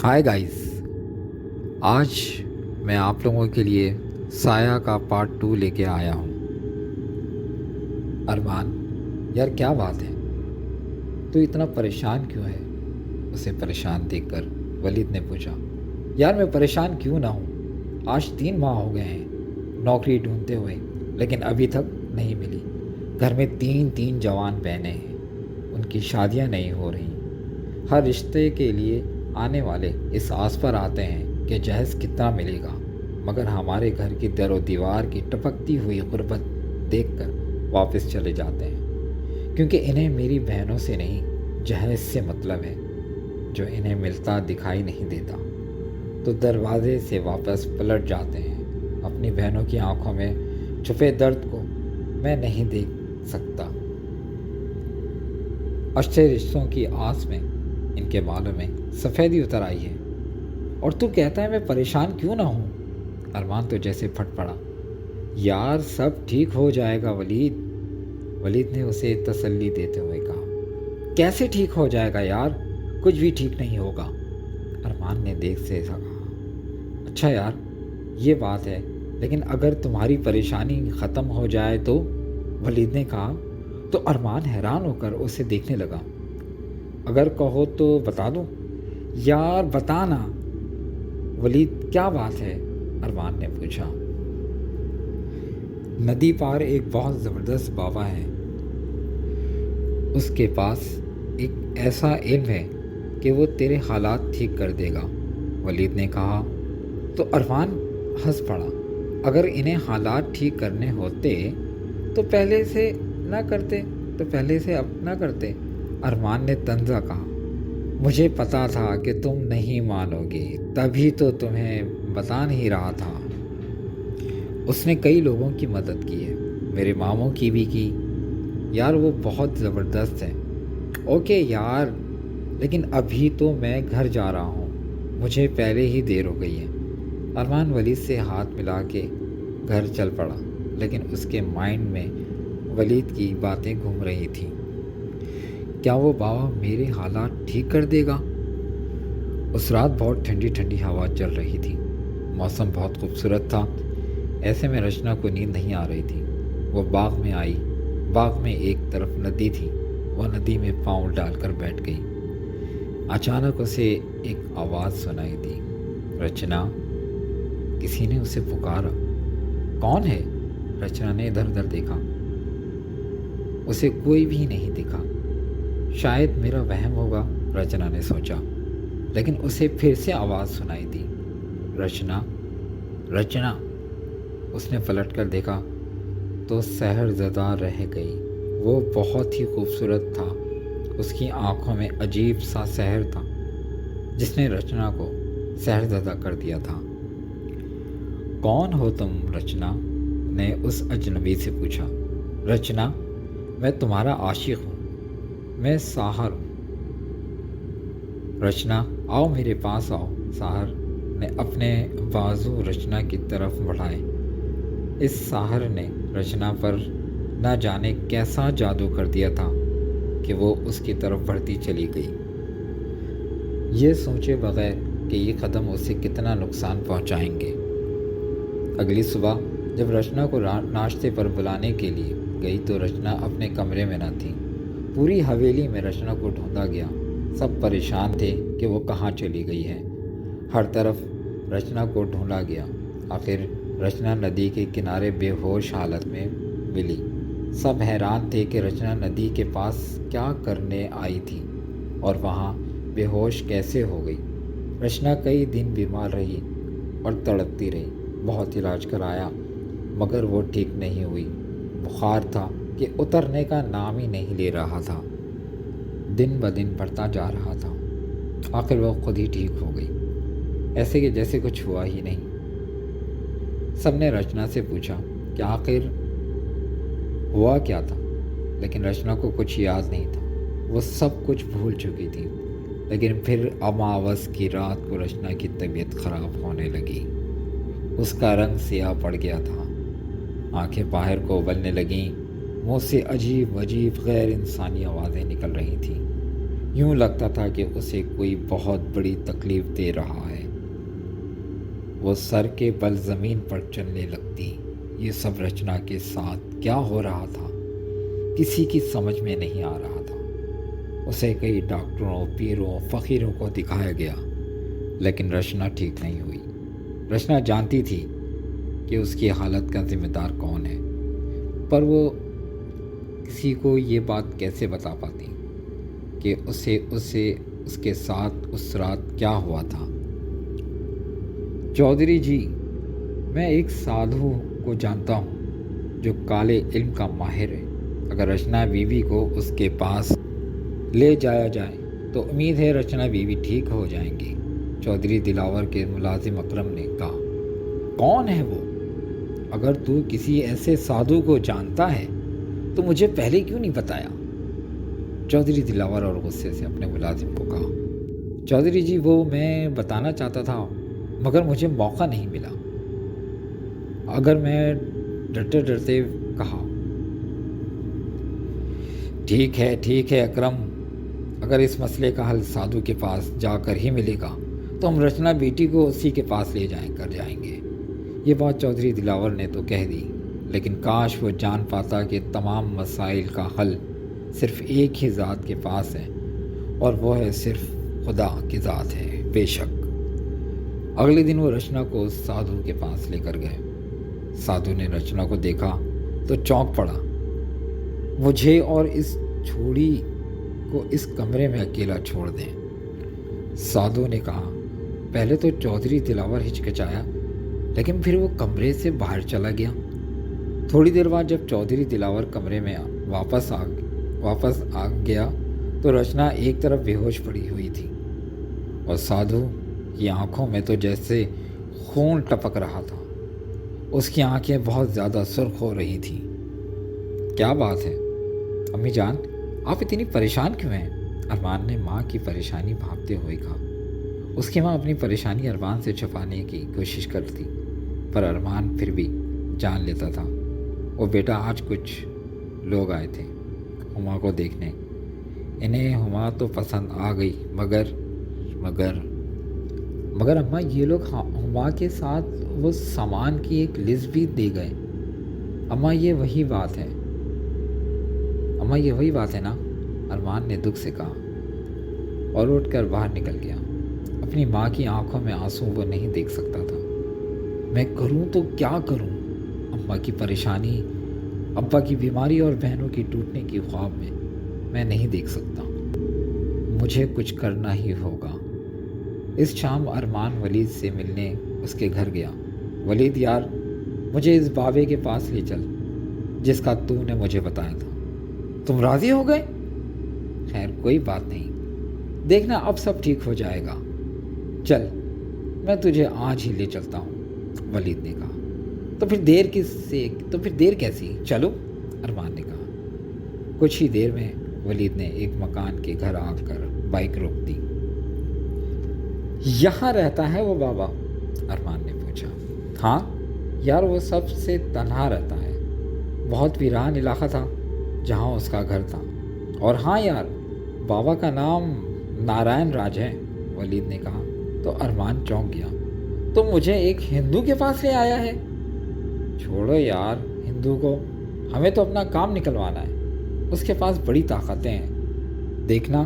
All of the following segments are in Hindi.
Hi guys. आज मैं आप लोगों के लिए साया का पार्ट 2 लेके आया हूँ। अरमान, यार क्या बात है, तू इतना परेशान क्यों है? उसे परेशान देखकर वलीद ने पूछा। यार मैं परेशान क्यों ना हूँ, आज 3 माह हो गए हैं नौकरी ढूंढते हुए, लेकिन अभी तक नहीं मिली। घर में तीन तीन जवान बहनें हैं, उनकी शादियाँ नहीं हो रही। हर रिश्ते के लिए आने वाले इस आस पर आते हैं कि जहेज़ कितना मिलेगा, मगर हमारे घर की दरो दीवार की टपकती हुई गुर्बत देखकर वापस चले जाते हैं, क्योंकि इन्हें मेरी बहनों से नहीं जहेज़ से मतलब है, जो इन्हें मिलता दिखाई नहीं देता। तो दरवाजे से वापस पलट जाते हैं। अपनी बहनों की आंखों में छुपे दर्द को मैं नहीं देख सकता। अच्छे रिश्तों की आस में इनके बालों में सफ़ेदी उतर आई है, और तू कहता है मैं परेशान क्यों ना हूँ? अरमान तो जैसे फट पड़ा। यार सब ठीक हो जाएगा वलीद, वलीद ने उसे तसल्ली देते हुए कहा। कैसे ठीक हो जाएगा यार, कुछ भी ठीक नहीं होगा, अरमान ने देख से कहा। अच्छा यार ये बात है, लेकिन अगर तुम्हारी परेशानी ख़त्म हो जाए तो, वलीद ने कहा। तो अरमान हैरान होकर उसे देखने लगा। अगर कहो तो बता दूं? यार बता ना वलीद, क्या बात है? अरमान ने पूछा। नदी पार एक बहुत ज़बरदस्त बाबा है, उसके पास एक ऐसा इल्म है कि वो तेरे हालात ठीक कर देगा, वलीद ने कहा। तो अरमान हंस पड़ा। अगर इन्हें हालात ठीक करने होते तो पहले से ना करते, तो पहले से अब ना करते, अरमान ने तंजा कहा। मुझे पता था कि तुम नहीं मानोगे, तभी तो तुम्हें बता नहीं रहा था। उसने कई लोगों की मदद की है, मेरे मामों की भी की। यार वो बहुत ज़बरदस्त है। ओके यार, लेकिन अभी तो मैं घर जा रहा हूँ, मुझे पहले ही देर हो गई है। अरमान वलीद से हाथ मिला के घर चल पड़ा, लेकिन उसके माइंड में वलीद की बातें घूम रही थीं। क्या वो बाबा मेरे हालात ठीक कर देगा? उस रात बहुत ठंडी ठंडी हवा चल रही थी, मौसम बहुत खूबसूरत था। ऐसे में रचना को नींद नहीं आ रही थी। वो बाग में आई। बाग में एक तरफ नदी थी, वह नदी में पाँव डालकर बैठ गई। अचानक उसे एक आवाज़ सुनाई दी। रचना, किसी ने उसे पुकारा। कौन है? रचना ने इधर उधर देखा, उसे कोई भी नहीं दिखा। शायद मेरा वहम होगा, रचना ने सोचा, लेकिन उसे फिर से आवाज़ सुनाई दी। रचना, रचना। उसने पलट कर देखा तो सहरज़दा रह गई। वो बहुत ही खूबसूरत था। उसकी आंखों में अजीब सा सहर था, जिसने रचना को सहरज़दा कर दिया था। कौन हो तुम? रचना ने उस अजनबी से पूछा। रचना, मैं तुम्हारा आशिक हूँ, मैं साहर हूँ। रचना, आओ मेरे पास आओ। साहर ने अपने बाजू रचना की तरफ बढ़ाए। इस साहर ने रचना पर न जाने कैसा जादू कर दिया था कि वो उसकी तरफ बढ़ती चली गई, ये सोचे बगैर कि ये कदम उसे कितना नुकसान पहुंचाएंगे। अगली सुबह जब रचना को नाश्ते पर बुलाने के लिए गई तो रचना अपने कमरे में न थी। पूरी हवेली में रचना को ढूंढा गया। सब परेशान थे कि वो कहाँ चली गई है। हर तरफ रचना को ढूंढा गया। आखिर रचना नदी के किनारे बेहोश हालत में मिली। सब हैरान थे कि रचना नदी के पास क्या करने आई थी और वहाँ बेहोश कैसे हो गई। रचना कई दिन बीमार रही और तड़पती रही। बहुत इलाज कराया, मगर वो ठीक नहीं हुई। बुखार था कि उतरने का नाम ही नहीं ले रहा था। दिन ब दिन बढ़ता जा रहा था। आखिर वो खुद ही ठीक हो गई, ऐसे कि जैसे कुछ हुआ ही नहीं। सबने रचना से पूछा कि आखिर हुआ क्या था, लेकिन रचना को कुछ याद नहीं था। वो सब कुछ भूल चुकी थी। लेकिन फिर अमावस की रात को रचना की तबीयत खराब होने लगी। उसका रंग सियाह पड़ गया था, आंखें बाहर को उबलने लगीं, मुंह से अजीब अजीब गैर इंसानी आवाज़ें निकल रही थीं। यूं लगता था कि उसे कोई बहुत बड़ी तकलीफ दे रहा है। वो सर के बल ज़मीन पर चलने लगती। ये सब रचना के साथ क्या हो रहा था, किसी की समझ में नहीं आ रहा था। उसे कई डॉक्टरों, पीरों, फ़कीरों को दिखाया गया, लेकिन रचना ठीक नहीं हुई। रचना जानती थी कि उसकी हालत का ज़िम्मेदार कौन है, पर वो किसी को ये बात कैसे बता पाती कि उसे उसके साथ उस रात क्या हुआ था। चौधरी जी, मैं एक साधु को जानता हूँ जो काले इल्म का माहिर है। अगर रचना बीवी को उसके पास ले जाया जाए तो उम्मीद है रचना बीवी ठीक हो जाएंगी। चौधरी दिलावर के मुलाजिम अकरम ने कहा। कौन है वो? अगर तू किसी ऐसे साधु को जानता है तो मुझे पहले क्यों नहीं बताया? चौधरी दिलावर और गुस्से से अपने मुलाजिम को कहा। चौधरी जी, वो मैं बताना चाहता था मगर मुझे मौका नहीं मिला। अगर मैं डरते डरते कहा। ठीक है अकरम, अगर इस मसले का हल साधु के पास जाकर ही मिलेगा तो हम रचना बेटी को उसी के पास ले जाएंगे। ये बात चौधरी दिलावर ने तो कह दी, लेकिन काश वो जान पाता कि तमाम मसाइल का हल सिर्फ एक ही ज़ात के पास है, और वो है सिर्फ खुदा की ज़ात है। बेशक। अगले दिन वो रचना को उस साधु के पास लेकर गए। साधु ने रचना को देखा तो चौंक पड़ा। मुझे और इस छोड़ी को इस कमरे में अकेला छोड़ दें, साधु ने कहा। पहले तो चौधरी दिलावर हिचकिचाया, लेकिन फिर वो कमरे से बाहर चला गया। थोड़ी देर बाद जब चौधरी दिलावर कमरे में वापस आ गया तो रचना एक तरफ बेहोश पड़ी हुई थी और साधु की आंखों में तो जैसे खून टपक रहा था। उसकी आंखें बहुत ज़्यादा सुर्ख हो रही थीं। क्या बात है अम्मी जान, आप इतनी परेशान क्यों हैं? अरमान ने माँ की परेशानी भांपते हुए कहा। उसकी माँ अपनी परेशानी अरमान से छुपाने की कोशिश करती, पर अरमान फिर भी जान लेता था। वो बेटा, आज कुछ लोग आए थे हुमा को देखने। इन्हें हुमा तो पसंद आ गई, मगर अम्मा, ये लोग हुमा के साथ वो सामान की एक लिस्ट भी दे गए। अम्मा ये वही बात है ना? अरमान ने दुख से कहा और उठकर बाहर निकल गया। अपनी माँ की आंखों में आंसू वो नहीं देख सकता था। मैं करूँ तो क्या करूँ? अम्मा की परेशानी, अब्बा की बीमारी और बहनों की टूटने की ख्वाब में मैं नहीं देख सकता। मुझे कुछ करना ही होगा। इस शाम अरमान वलीद से मिलने उसके घर गया। वलीद यार, मुझे इस बाबे के पास ले चल जिसका तूने मुझे बताया था। तुम राज़ी हो गए? खैर कोई बात नहीं, देखना अब सब ठीक हो जाएगा। चल, मैं तुझे आज ही ले चलता हूँ, वलीद ने कहा। तो फिर देर कैसी? चलो, अरमान ने कहा। कुछ ही देर में वलीद ने एक मकान के घर आकर बाइक रोक दी। यहाँ रहता है वो बाबा? अरमान ने पूछा। हाँ यार, वो सबसे तन्हा रहता है। बहुत वीरान इलाका था जहाँ उसका घर था। और हाँ यार, बाबा का नाम नारायण राज है, वलीद ने कहा। तो अरमान चौंक गया। तो मुझे एक हिंदू के पास ले आया है? छोड़ो यार हिंदू को, हमें तो अपना काम निकलवाना है। उसके पास बड़ी ताकतें हैं। देखना,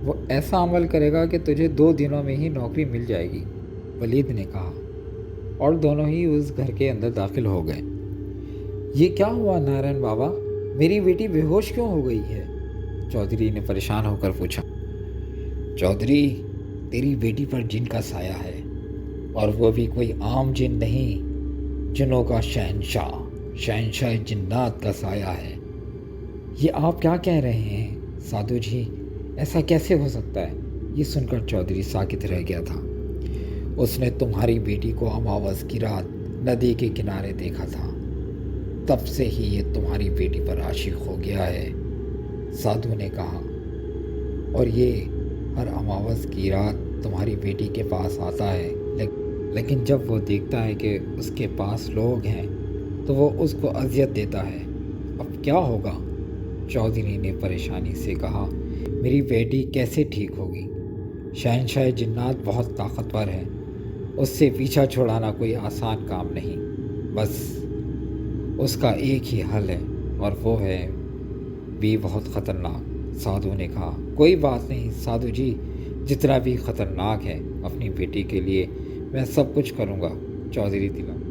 वो ऐसा अमल करेगा कि तुझे 2 दिनों में ही नौकरी मिल जाएगी, वलीद ने कहा। और दोनों ही उस घर के अंदर दाखिल हो गए। ये क्या हुआ नारायण बाबा? मेरी बेटी बेहोश क्यों हो गई है? चौधरी ने परेशान होकर पूछा। चौधरी, तेरी बेटी पर जिन का साया है, और वो भी कोई आम जिन नहीं, जिनों का शहंशाह जिन्नात का साया है। ये आप क्या कह रहे हैं साधु जी? ऐसा कैसे हो सकता है? ये सुनकर चौधरी साकित रह गया था। उसने तुम्हारी बेटी को अमावस की रात नदी के किनारे देखा था, तब से ही ये तुम्हारी बेटी पर आशिक हो गया है, साधु ने कहा। और ये हर अमावस की रात तुम्हारी बेटी के पास आता है, लेकिन जब वो देखता है कि उसके पास लोग हैं तो वो उसको अजियत देता है। अब क्या होगा? चौधरी ने परेशानी से कहा। मेरी बेटी कैसे ठीक होगी? शहंशाह जिन्नात बहुत ताकतवर है, उससे पीछा छुड़ाना कोई आसान काम नहीं। बस उसका एक ही हल है और वो है भी बहुत ख़तरनाक। साधु ने कहा, कोई बात नहीं साधु जी, जितना भी ख़तरनाक है अपनी बेटी के लिए मैं सब कुछ करूँगा। चौधरी तिलक